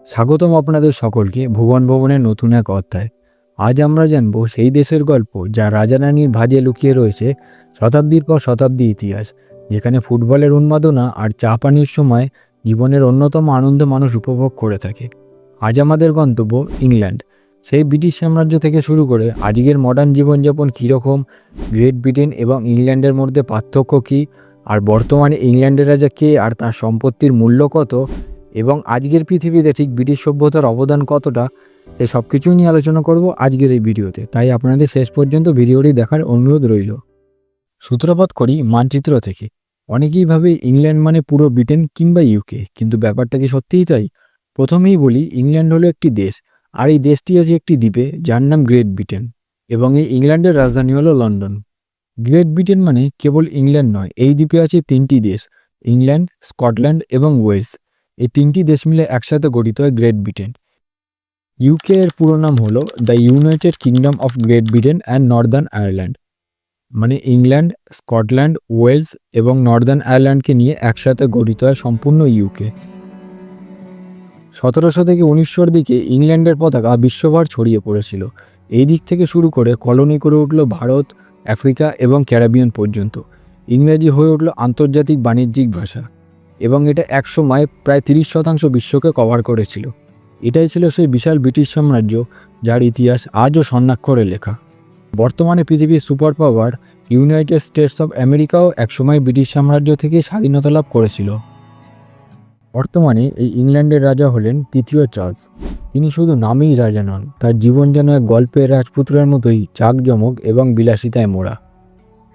স্বাগতম আপনাদের সকলকে ভুবন ভবনের নতুন এক অধ্যায়। আজ আমরা জানব সেই দেশের গল্প যা রাজা রানীর ভাঁজে লুকিয়ে রয়েছে শতাব্দীর পর শতাব্দী ইতিহাস, যেখানে ফুটবলের উন্মাদনা আর চা পানির সময় জীবনের অন্যতম আনন্দ মানুষ উপভোগ করে থাকে। আজ আমাদের গন্তব্য ইংল্যান্ড। সেই ব্রিটিশ সাম্রাজ্য থেকে শুরু করে আজকের মডার্ন জীবনযাপন কীরকম, গ্রেট ব্রিটেন এবং ইংল্যান্ডের মধ্যে পার্থক্য কী, আর বর্তমানে ইংল্যান্ডের রাজা কে আর তার সম্পত্তির মূল্য কত, এবং আজকের পৃথিবীতে ঠিক ব্রিটিশ সভ্যতার অবদান কতটা, সে সব কিছুই নিয়ে আলোচনা করব আজকের এই ভিডিওতে। তাই আপনাদের শেষ পর্যন্ত ভিডিওটি দেখার অনুরোধ রইল। সূত্রপাত করি মানচিত্র থেকে। অনেকেই ভাবে ইংল্যান্ড মানে পুরো ব্রিটেন কিংবা ইউকে, কিন্তু ব্যাপারটা কি সত্যিই তাই? প্রথমেই বলি, ইংল্যান্ড হলো একটি দেশ, আর এই দেশটি আছে একটি দ্বীপে যার নাম গ্রেট ব্রিটেন, এবং এই ইংল্যান্ডের রাজধানী হলো লন্ডন। গ্রেট ব্রিটেন মানে কেবল ইংল্যান্ড নয়, এই দ্বীপে আছে তিনটি দেশ, ইংল্যান্ড, স্কটল্যান্ড এবং ওয়েলস। এই তিনটি দেশ মিলে একসাথে গঠিত হয় গ্রেট ব্রিটেন। ইউকে এর পুরো নাম হলো the United kingdom of great Britain and Northern Ireland, মানে ইংল্যান্ড, স্কটল্যান্ড, ওয়েলস এবং নর্দার্ন আয়ারল্যান্ডকে নিয়ে একসাথে গঠিত হয় সম্পূর্ণ ইউকে। 1700 থেকে 1900-র দিকে ইংল্যান্ডের পতাকা বিশ্বভর ছড়িয়ে পড়েছিল। এই দিক থেকে শুরু করে কলোনি করে উঠল ভারত, আফ্রিকা এবং ক্যারিবিয়ান পর্যন্ত। ইংরেজি হয়ে উঠল আন্তর্জাতিক বাণিজ্যিক ভাষা, এবং এটা একসময় প্রায় 30% বিশ্বকে কভার করেছিল। এটাই ছিল সেই বিশাল ব্রিটিশ সাম্রাজ্য যার ইতিহাস আজও স্বর্ণাক্ষরে লেখা। বর্তমানে পৃথিবীর super power United States of আমেরিকাও একসময় ব্রিটিশ সাম্রাজ্য থেকে স্বাধীনতা লাভ করেছিল। বর্তমানে এই ইংল্যান্ডের রাজা হলেন তৃতীয় চার্লস। তিনি শুধু নামেই রাজা নন, তার জীবন যেন এক গল্পের রাজপুত্রের মতোই জাঁকজমক এবং বিলাসিতায় মোড়া।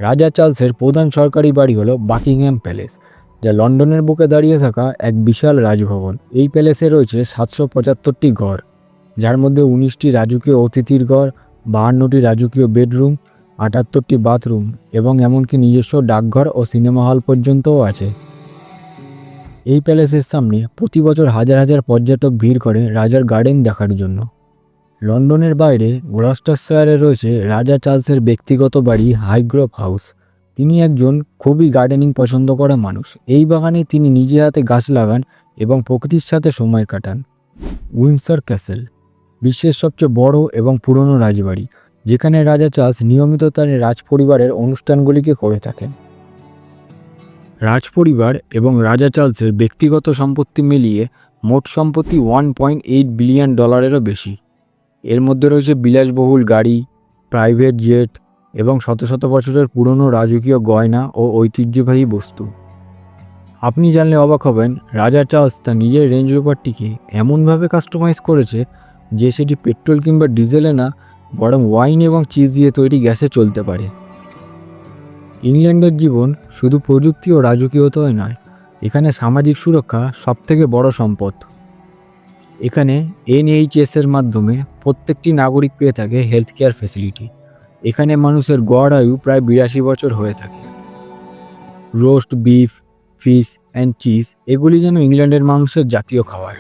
রাজা চার্লসের প্রধান সরকারি বাড়ি হলো বাকিংহাম প্যালেস, যা লন্ডনের বুকে দাঁড়িয়ে থাকা এক বিশাল রাজভবন। এই প্যালেসে রয়েছে 775টি ঘর, যার মধ্যে 19টি রাজকীয় অতিথির ঘর, 52টি রাজকীয় বেডরুম, 78টি বাথরুম এবং এমনকি নিজস্ব ডাকঘর ও সিনেমা হল পর্যন্তও আছে। এই প্যালেসের সামনে প্রতি বছর হাজার হাজার পর্যটক ভিড় করে রাজার গার্ডেন দেখার জন্য। লন্ডনের বাইরে গ্লস্টারশায়ারে রয়েছে রাজা চার্লসের ব্যক্তিগত বাড়ি হাইগ্রোভ হাউস। তিনি একজন খুবই গার্ডেনিং পছন্দ করা মানুষ। এই বাগানে তিনি নিজে হাতে গাছ লাগান এবং প্রকৃতির সাথে সময় কাটান। উইন্ডসর ক্যাসেল বিশ্বের সবচেয়ে বড় এবং পুরনো রাজবাড়ি, যেখানে রাজা চার্লস নিয়মিত তার রাজপরিবারের অনুষ্ঠানগুলিকে করে থাকেন। রাজপরিবার এবং রাজা চার্লসের ব্যক্তিগত সম্পত্তি মিলিয়ে মোট সম্পত্তি $1.8 বিলিয়ন বেশি। এর মধ্যে রয়েছে বিলাসবহুল গাড়ি, প্রাইভেট জেট এবং শত শত বছরের পুরনো রাজকীয় গয়না ও ঐতিহ্যবাহী বস্তু। আপনি জানলে অবাক হবেন, রাজা চার্লস তার নিজের রেঞ্জ রোভারটিকে এমনভাবে কাস্টমাইজ করেছে যে সেটি পেট্রোল কিংবা ডিজেলে না, বরং ওয়াইন এবং চিজ দিয়ে তৈরি গ্যাসে চলতে পারে। ইংল্যান্ডের জীবন শুধু প্রযুক্তি ও রাজকীয়তায় নয়, এখানে সামাজিক সুরক্ষা সবথেকে বড় সম্পদ। এখানে NHS এর মাধ্যমে প্রত্যেকটি নাগরিক পেয়ে থাকে হেলথ কেয়ার ফ্যাসিলিটি। এখানে মানুষের গড় আয়ু প্রায় 82 বছর হয়ে থাকে। Roast beef, fish and cheese এগুলি যেন ইংল্যান্ডের মানুষের জাতীয় খাবার।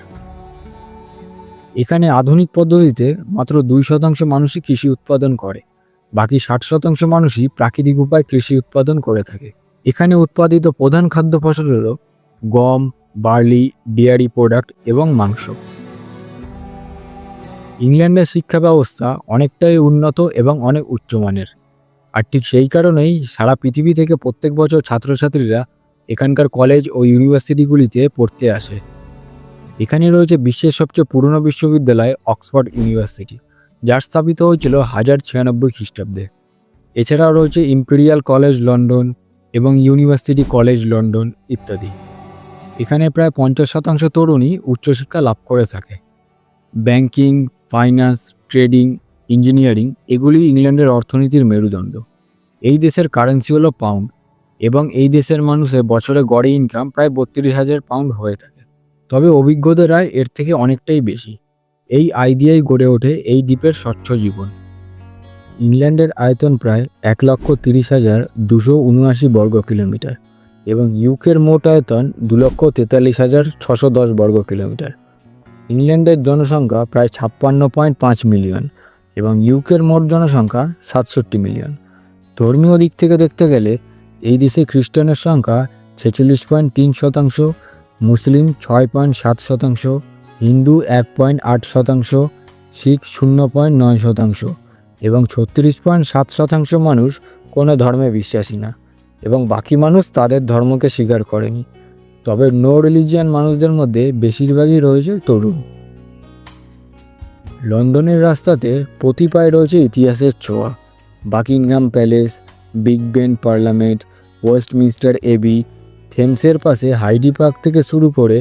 এখানে আধুনিক পদ্ধতিতে মাত্র 2% মানুষই কৃষি উৎপাদন করে, বাকি 60% মানুষই প্রাকৃতিক উপায়ে কৃষি উৎপাদন করে থাকে। এখানে উৎপাদিত প্রধান খাদ্য ফসল হলো গম, বার্লি, ডেয়ারি প্রোডাক্ট এবং মাংস। ইংল্যান্ডের শিক্ষা ব্যবস্থা অনেকটাই উন্নত এবং অনেক উচ্চমানের, আর ঠিক সেই কারণেই সারা পৃথিবী থেকে প্রত্যেক বছর ছাত্রছাত্রীরা এখানকার কলেজ ও ইউনিভার্সিটিগুলিতে পড়তে আসে। এখানে রয়েছে বিশ্বের সবচেয়ে পুরনো বিশ্ববিদ্যালয় অক্সফোর্ড ইউনিভার্সিটি, যার স্থাপিত হয়েছিল 1096 খ্রিস্টাব্দে। এছাড়াও রয়েছে ইম্পেরিয়াল কলেজ লন্ডন এবং ইউনিভার্সিটি কলেজ লন্ডন ইত্যাদি। এখানে প্রায় 50% তরুণী উচ্চশিক্ষা লাভ করে থাকে। ব্যাংকিং, ফাইন্যান্স, ট্রেডিং, ইঞ্জিনিয়ারিং এগুলি ইংল্যান্ডের অর্থনীতির মেরুদণ্ড। এই দেশের কারেন্সি হলো পাউন্ড, এবং এই দেশের মানুষের বছরে গড়ে ইনকাম প্রায় 32,000 পাউন্ড হয়ে থাকে। তবে অভিজ্ঞদের আয় এর থেকে অনেকটাই বেশি। এই আয় দিয়েই গড়ে ওঠে এই দ্বীপের স্বচ্ছ জীবন। ইংল্যান্ডের আয়তন প্রায় 1,30,279 বর্গ কিলোমিটার এবং ইউকের মোট আয়তন 2,43,610 বর্গ কিলোমিটার। ইংল্যান্ডের জনসংখ্যা প্রায় 56.5 মিলিয়ন এবং ইউকের মোট জনসংখ্যা 67 মিলিয়ন। ধর্মীয় দিক থেকে দেখতে গেলে এই দেশে খ্রিস্টানের সংখ্যা 46.3%, মুসলিম 6.7%, হিন্দু 1.8%, শিখ 0.9% এবং 36.7% মানুষ কোনো ধর্মে বিশ্বাসী না এবং বাকি মানুষ তাদের ধর্মকে স্বীকার করেনি। তবে নো রিলিজিয়ান মানুষদের মধ্যে বেশিরভাগই রয়েছে তরুণ। লন্ডনের রাস্তাতে প্রতি পায়ে রয়েছে ইতিহাসের ছোঁয়া। Buckingham Palace, Big Ben Parliament, Westminster Abbey, থেমসের পাশে হাইডি পার্ক থেকে শুরু করে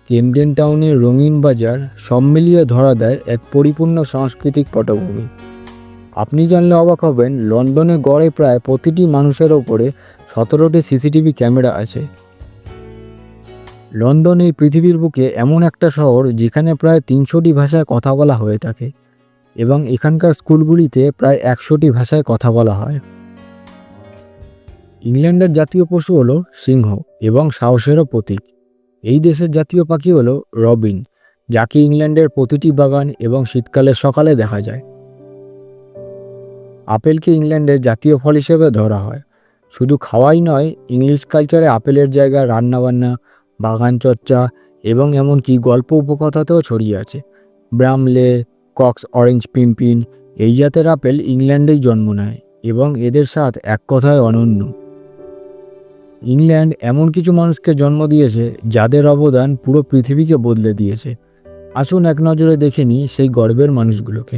কেমডেন টাউনের রঙিন বাজার সব মিলিয়ে ধরা দেয় এক পরিপূর্ণ সাংস্কৃতিক পটভূমি। আপনি জানলে অবাক হবেন, লন্ডনে গড়ে প্রায় প্রতিটি মানুষের ওপরে 17টি সিসিটিভি ক্যামেরা আছে। লন্ডন এই পৃথিবীর বুকে এমন একটা শহর যেখানে প্রায় 300টি ভাষায় কথা বলা হয়ে থাকে এবং এখানকার স্কুলগুলিতে প্রায় 100টি ভাষায় কথা বলা হয়। ইংল্যান্ডের জাতীয় পশু হলো সিংহ এবং সাহসেরও প্রতীক। এই দেশের জাতীয় পাখি হলো রবিন, যাকে ইংল্যান্ডের প্রতিটি বাগান এবং শীতকালের সকালে দেখা যায়। আপেলকে ইংল্যান্ডের জাতীয় ফল হিসেবে ধরা হয়। শুধু খাওয়াই নয়, ইংলিশ কালচারে আপেলের জায়গা রান্নাবান্না, বাগান চর্চা এবং এমনকি গল্প উপকথাতেও ছড়িয়ে আছে। ব্রামলে, কক্স অরেঞ্জ পিম্পিন এই জাতের আপেল ইংল্যান্ডেই জন্ম নেয় এবং এদের স্বাদ এক কথায় অনন্য। ইংল্যান্ড এমন কিছু মানুষকে জন্ম দিয়েছে যাদের অবদান পুরো পৃথিবীকে বদলে দিয়েছে। আসুন এক নজরে দেখে নিই সেই গর্বের মানুষগুলোকে।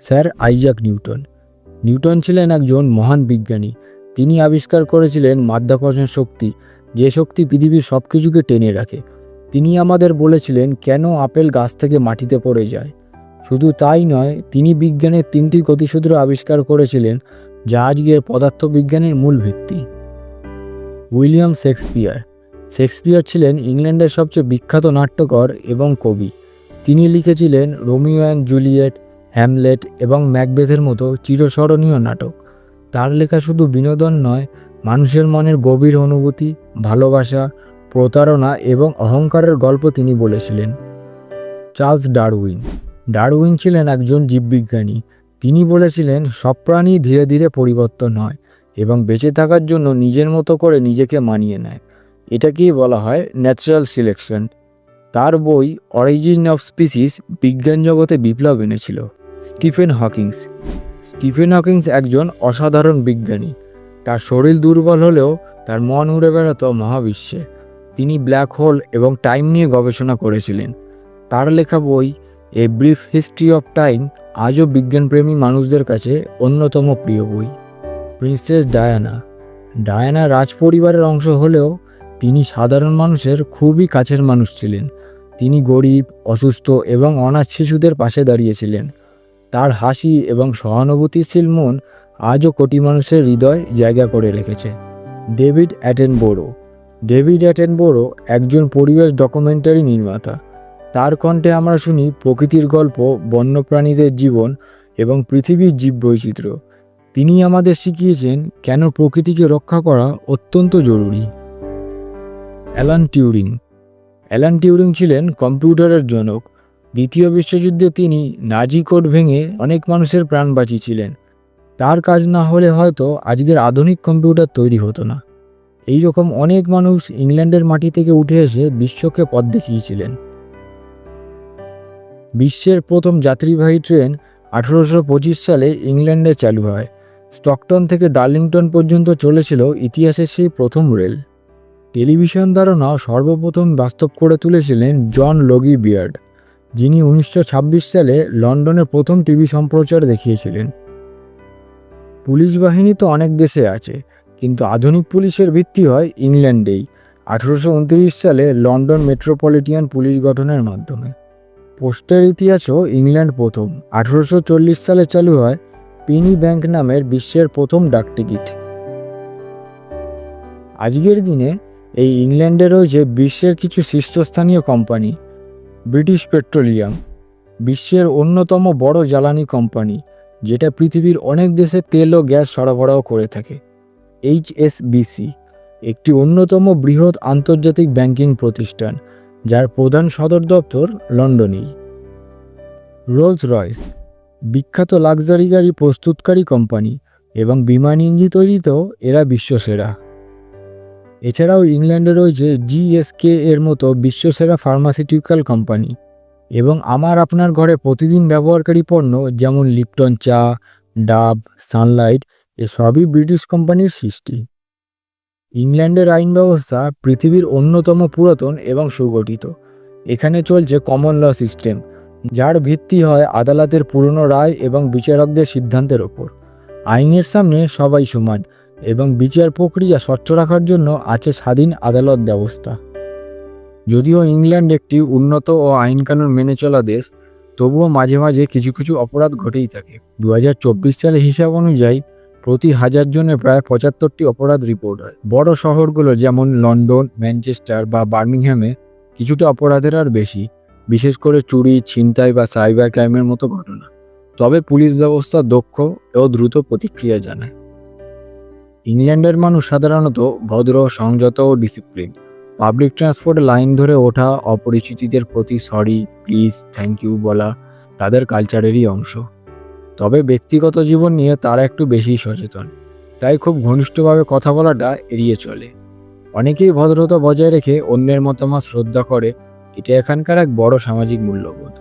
Sir Isaac Newton. নিউটন ছিলেন একজন মহান বিজ্ঞানী। তিনি আবিষ্কার করেছিলেন মাধ্যাকর্ষণ শক্তি, যে শক্তি পৃথিবীর সব কিছুকে টেনে রাখে। তিনি আমাদের বলেছিলেন কেন আপেল গাছ থেকে মাটিতে পড়ে যায়। শুধু তাই নয়, তিনি বিজ্ঞানের 3টি গতিসূত্র আবিষ্কার করেছিলেন, যা আজকের পদার্থবিজ্ঞানের মূল ভিত্তি। William Shakespeare. শেক্সপিয়ার ছিলেন ইংল্যান্ডের সবচেয়ে বিখ্যাত নাট্যকার এবং কবি। তিনি লিখেছিলেন রোমিও অ্যান্ড জুলিয়েট, হ্যামলেট এবং ম্যাকবেথের মতো চিরস্মরণীয় নাটক। তার লেখা শুধু বিনোদন নয়, মানুষের মনের গভীর অনুভূতি, ভালোবাসা, প্রতারণা এবং অহংকারের গল্প তিনি বলেছিলেন। Charles Darwin. ডারউইন ছিলেন একজন জীববিজ্ঞানী। তিনি বলেছিলেন সব প্রাণী ধীরে ধীরে পরিবর্তন হয় এবং বেঁচে থাকার জন্য নিজের মতো করে নিজেকে মানিয়ে নেয়। এটাকেই বলা হয় ন্যাচারাল সিলেকশন। তার বই অরিজিন অফ স্পিসিস বিজ্ঞান জগতে বিপ্লব এনেছিল। Stephen Hawkings. স্টিফেন হকিংস একজন অসাধারণ বিজ্ঞানী। তার শরীর দুর্বল হলেও তার মন উড়ে বেড়াতো মহাবিশ্বে। তিনি ব্ল্যাক হোল এবং টাইম নিয়ে গবেষণা করেছিলেন। তার লেখা বই a brief history of time আজও বিজ্ঞানপ্রেমী মানুষদের কাছে অন্যতম প্রিয় বই। Princess Diana. ডায়ানা রাজপরিবারের অংশ হলেও তিনি সাধারণ মানুষের খুবই কাছের মানুষ ছিলেন। তিনি গরিব, অসুস্থ এবং অনাথ শিশুদের পাশে দাঁড়িয়েছিলেন। তার হাসি এবং সহানুভূতিশীল মন আজও কোটি মানুষের হৃদয় জায়গা করে রেখেছে। ডেভিড অ্যাটেনবোরো। ডেভিড অ্যাটেনবোরো একজন পরিবেশ ডকুমেন্টারি নির্মাতা। তার কণ্ঠে আমরা শুনি প্রকৃতির গল্প, বন্যপ্রাণীদের জীবন এবং পৃথিবীর জীববৈচিত্র্য। তিনি আমাদের শিখিয়েছেন কেন প্রকৃতিকে রক্ষা করা অত্যন্ত জরুরি। Alan Turing. অ্যালান টিউরিং ছিলেন কম্পিউটারের জনক। দ্বিতীয় বিশ্বযুদ্ধে তিনি নাজি কোড ভেঙে অনেক মানুষের প্রাণ বাঁচিয়েছিলেন। তার কাজ না হলে হয়তো আজকের আধুনিক কম্পিউটার তৈরি হতো না। এই রকম অনেক মানুষ ইংল্যান্ডের মাটি থেকে উঠে এসে বিশ্বকে পথ দেখিয়েছিলেন। বিশ্বের প্রথম যাত্রীবাহী ট্রেন 1825 সালে ইংল্যান্ডে চালু হয়। স্টকটন থেকে ডার্লিংটন পর্যন্ত চলেছিল ইতিহাসের সেই প্রথম রেল। টেলিভিশন ধারণা সর্বপ্রথম বাস্তব করে তুলেছিলেন জন লগি বিয়ার্ড, যিনি 1926 সালে লন্ডনে প্রথম টিভি সম্প্রচার দেখিয়েছিলেন। পুলিশ বাহিনী তো অনেক দেশে আছে, কিন্তু আধুনিক পুলিশের ভিত্তি হয় ইংল্যান্ডেই 1829 সালে লন্ডন মেট্রোপলিটন পুলিশ গঠনের মাধ্যমে। পোস্টের ইতিহাসও ইংল্যান্ড প্রথম। 1840 সালে চালু হয় পেনি ব্যাংক নামের বিশ্বের প্রথম ডাকটিকিট। আজকের দিনে এই ইংল্যান্ডে রয়েছে বিশ্বের কিছু শীর্ষস্থানীয় কোম্পানি। ব্রিটিশ পেট্রোলিয়াম, বিশ্বের অন্যতম বড় জ্বালানি কোম্পানি, যেটা পৃথিবীর অনেক দেশে তেল ও গ্যাস সরবরাহ করে থাকে। HSBC, একটি অন্যতম বৃহৎ আন্তর্জাতিক ব্যাংকিং প্রতিষ্ঠান, যার প্রধান সদর দপ্তর লন্ডনেই। রোলস রয়েস, বিখ্যাত লাক্সারি গাড়ি প্রস্তুতকারী কোম্পানি এবং বিমান ইঞ্জিন তৈরিতেও এরা বিশ্বসেরা। এছাড়াও ইংল্যান্ডে রয়েছে GSK এর মতো বিশ্বসেরা ফার্মাসিউটিক্যাল কোম্পানি। এবং আমার আপনার ঘরে প্রতিদিন ব্যবহারকারী পণ্য যেমন লিপটন চা, ডাব, সানলাইট এসবই ব্রিটিশ কোম্পানির সৃষ্টি। ইংল্যান্ডের আইন ব্যবস্থা পৃথিবীর অন্যতম পুরাতন এবং সুগঠিত। এখানে চলছে কমন ল সিস্টেম, যার ভিত্তি হয় আদালতের পুরনো রায় এবং বিচারকদের সিদ্ধান্তের ওপর। আইনের সামনে সবাই সমান এবং বিচার প্রক্রিয়া স্বচ্ছ রাখার জন্য আছে স্বাধীন আদালত ব্যবস্থা। যদিও ইংল্যান্ড একটি উন্নত ও আইনকানুন মেনে চলা দেশ, তবুও মাঝে মাঝে কিছু কিছু অপরাধ ঘটেই থাকে। 2024 সালের হিসাব অনুযায়ী প্রতি 1000 জনে প্রায় 75টি অপরাধ রিপোর্ট হয়। বড় শহরগুলো যেমন লন্ডন, ম্যানচেস্টার বা বার্মিংহামে কিছুটা অপরাধের আর বেশি, বিশেষ করে চুরি, ছিনতাই বা সাইবার ক্রাইমের মতো ঘটনা। তবে পুলিশ ব্যবস্থা দক্ষ ও দ্রুত প্রতিক্রিয়া জানায়। ইংল্যান্ডের মানুষ সাধারণত ভদ্র, সংযত ও ডিসিপ্লিন। পাবলিক ট্রান্সপোর্টে লাইন ধরে ওঠা, অপরিচিতদের প্রতি সরি, প্লিজ, থ্যাংক ইউ বলা তাদের কালচারেরই অংশ। তবে ব্যক্তিগত জীবন নিয়ে তারা একটু বেশিই সচেতন, তাই খুব ঘনিষ্ঠভাবে কথা বলাটা এড়িয়ে চলে। অনেকেই ভদ্রতা বজায় রেখে অন্যের মতামত শ্রদ্ধা করে, এটা এখানকার এক বড় সামাজিক মূল্যবোধ।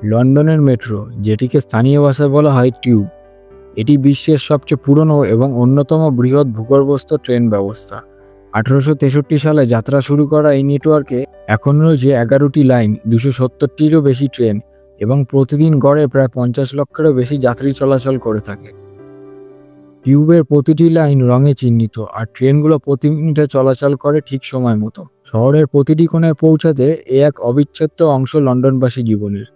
লন্ডনের মেট্রো, যেটিকে স্থানীয় ভাষায় বলা হয় টিউব, এটি বিশ্বের সবচেয়ে পুরনো এবং অন্যতম বৃহৎ ভূগর্ভস্থ ট্রেন ব্যবস্থা। 1863 সালে যাত্রা শুরু করা এই নেটওয়ার্কে এখন রয়েছে 11টি লাইন, 270টিরও বেশি ট্রেন এবং প্রতিদিন গড়ে প্রায় 50 লক্ষেরও বেশি যাত্রী চলাচল করে থাকে। টিউবের প্রতিটি লাইন রঙে চিহ্নিত আর ট্রেনগুলো প্রতি মিনিটে চলাচল করে ঠিক সময় মতো। শহরের প্রতিটি কোণায় পৌঁছাতে এ এক অবিচ্ছেদ্য অংশ লন্ডনবাসী জীবনের।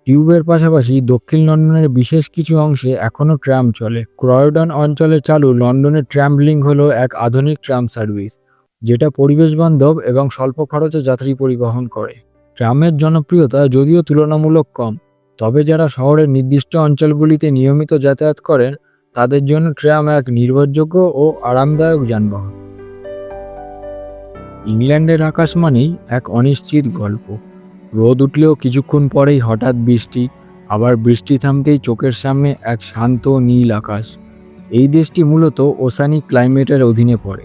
টিউবের পাশাপাশি দক্ষিণ লন্ডনের বিশেষ কিছু অংশে এখনও ট্রাম চলে। ক্রয়ডন অঞ্চলে চালু লন্ডনের ট্রাম লিঙ্ক হলো এক আধুনিক ট্রাম সার্ভিস, যেটা পরিবেশ বান্ধব এবং স্বল্প খরচে যাত্রী পরিবহন করে। ট্রামের জনপ্রিয়তা যদিও তুলনামূলক কম, তবে যারা শহরের নির্দিষ্ট অঞ্চলগুলিতে নিয়মিত যাতায়াত করেন তাদের জন্য ট্রাম এক নির্ভরযোগ্য ও আরামদায়ক যানবাহন। ইংল্যান্ডের আকাশ মানেই এক অনিশ্চিত গল্প। রোদ উঠলেও কিছুক্ষণ পরেই হঠাৎ বৃষ্টি, আবার বৃষ্টি থামতেই চোখের সামনে এক শান্ত নীল আকাশ। এই দেশটি মূলত ওসানিক ক্লাইমেটের অধীনে পড়ে,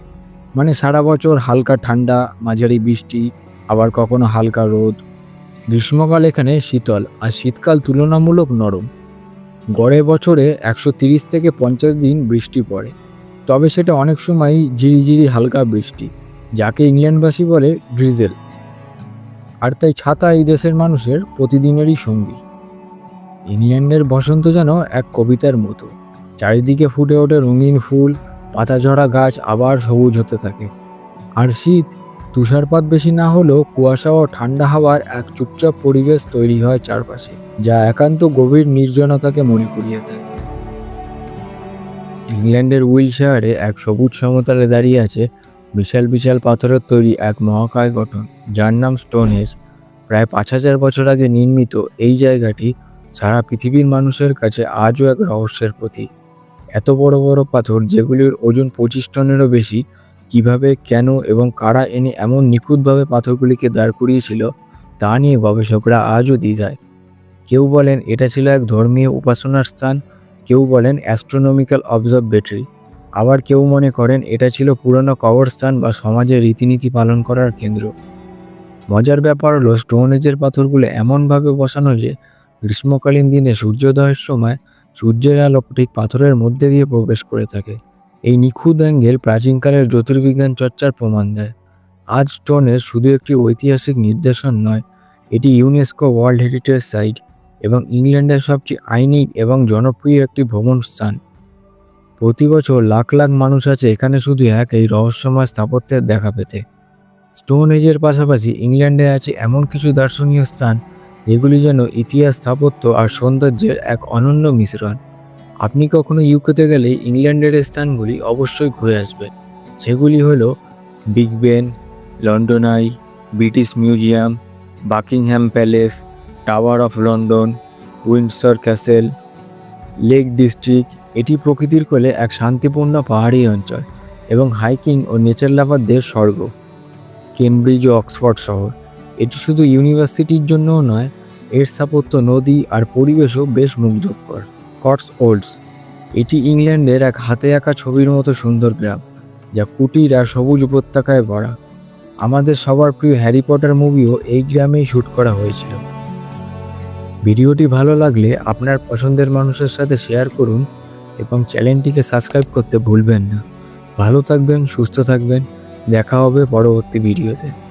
মানে সারা বছর হালকা ঠান্ডা, মাঝারি বৃষ্টি, আবার কখনো হালকা রোদ। গ্রীষ্মকাল এখানে শীতল আর শীতকাল তুলনামূলক নরম। গড়ে বছরে 130 থেকে 50 দিন বৃষ্টি পড়ে, তবে সেটা অনেক সময়ই ঝিরিঝিরি হালকা বৃষ্টি, যাকে ইংল্যান্ডবাসী বলে ড্রিজেল। আর তাই ছাতা এই দেশের মানুষের প্রতিদিনেরই সঙ্গী। ইংল্যান্ডের বসন্ত যেন এক কবিতার মতো, চারিদিকে ফুটে ওঠে রঙিন ফুল, পাতাঝরা গাছ আবার সবুজ হতে থাকে। আর শীত, তুষারপাত বেশি না হলেও কুয়াশা ও ঠান্ডা হাওয়ার এক চুপচাপ পরিবেশ তৈরি হয় চারপাশে, যা একান্ত গভীর নির্জনতাকে মনে করিয়ে দেয়। ইংল্যান্ডের উইলশায়ারে এক সবুজ সমতলে দাঁড়িয়ে আছে বিশাল বিশাল পাথরের তৈরি এক মহাকায় গঠন, যার নাম স্টোনহেঞ্জ। প্রায় 5000 বছর আগে নির্মিত এই জায়গাটি সারা পৃথিবীর মানুষের কাছে আজও এক রহস্যের প্রতীক। এত বড় বড় পাথর, যেগুলির ওজন 25 টনেরও বেশি, কিভাবে, কেন এবং কারা এনে এমন নিখুঁতভাবে পাথরগুলিকে দাঁড় করিয়েছিল তা নিয়ে গবেষকরা আজও দ্বিধায়। কেউ বলেন এটা ছিল এক ধর্মীয় উপাসনার স্থান, কেউ বলেন অ্যাস্ট্রোনমিক্যাল অবজারভেটরি, আবার কেউ মনে করেন এটা ছিল পুরনো কবরস্থান বা সমাজের রীতিনীতি পালন করার কেন্দ্র। মজার ব্যাপার হলো স্টোনহেঞ্জের পাথরগুলো এমনভাবে বসানো যে গ্রীষ্মকালীন দিনে সূর্যোদয়ের সময় সূর্যের আলো ঠিক পাথরের মধ্যে দিয়ে প্রবেশ করে থাকে। এই নিখুঁত অ্যাঙ্গেল প্রাচীনকালের জ্যোতির্বিজ্ঞান চর্চার প্রমাণ দেয়। আজ স্টোনহেঞ্জ শুধু একটি ঐতিহাসিক নিদর্শন নয়, এটি ইউনেস্কো ওয়ার্ল্ড হেরিটেজ সাইট এবং ইংল্যান্ডের সবচেয়ে আইনিক এবং জনপ্রিয় একটি ভ্রমণ স্থান। প্রতি বছর লাখ লাখ মানুষ আছে এখানে শুধু এই রহস্যময় স্থাপত্যের দেখা পেতে। স্টোনহেঞ্জের পাশাপাশি ইংল্যান্ডে আছে এমন কিছু দর্শনীয় স্থান যেগুলি যেন ইতিহাস, স্থাপত্য আর সৌন্দর্যের এক অনন্য মিশ্রণ। আপনি কখনো ইউকেতে গেলে ইংল্যান্ডের স্থানগুলি অবশ্যই ঘুরে আসবেন। সেগুলি হলো Big Ben, London Eye, British Museum, Buckingham Palace, Tower of London, Windsor Castle, Lake District. এটি প্রকৃতির কোলে এক শান্তিপূর্ণ পাহাড়ি অঞ্চল এবং হাইকিং ও নেচার লাভারদের স্বর্গ। কেমব্রিজ ও অক্সফোর্ড শহর, এটি শুধু ইউনিভার্সিটির জন্যও নয়, এর স্থাপত্য, নদী আর পরিবেশও বেশ মুগ্ধকর। কটসওল্ডস, এটি ইংল্যান্ডের এক হাতে আঁকা ছবির মতো সুন্দর গ্রাম, যা কুটির আর সবুজ উপত্যকায় ভরা। আমাদের সবার প্রিয় হ্যারি পটার মুভিও এই গ্রামেই শ্যুট করা হয়েছিল। ভিডিওটি ভালো লাগলে আপনার পছন্দের মানুষের সাথে শেয়ার করুন এবং চ্যানেলটিকে সাবস্ক্রাইব করতে ভুলবেন না। ভালো থাকবেন, সুস্থ থাকবেন। দেখা হবে পরবর্তী ভিডিওতে।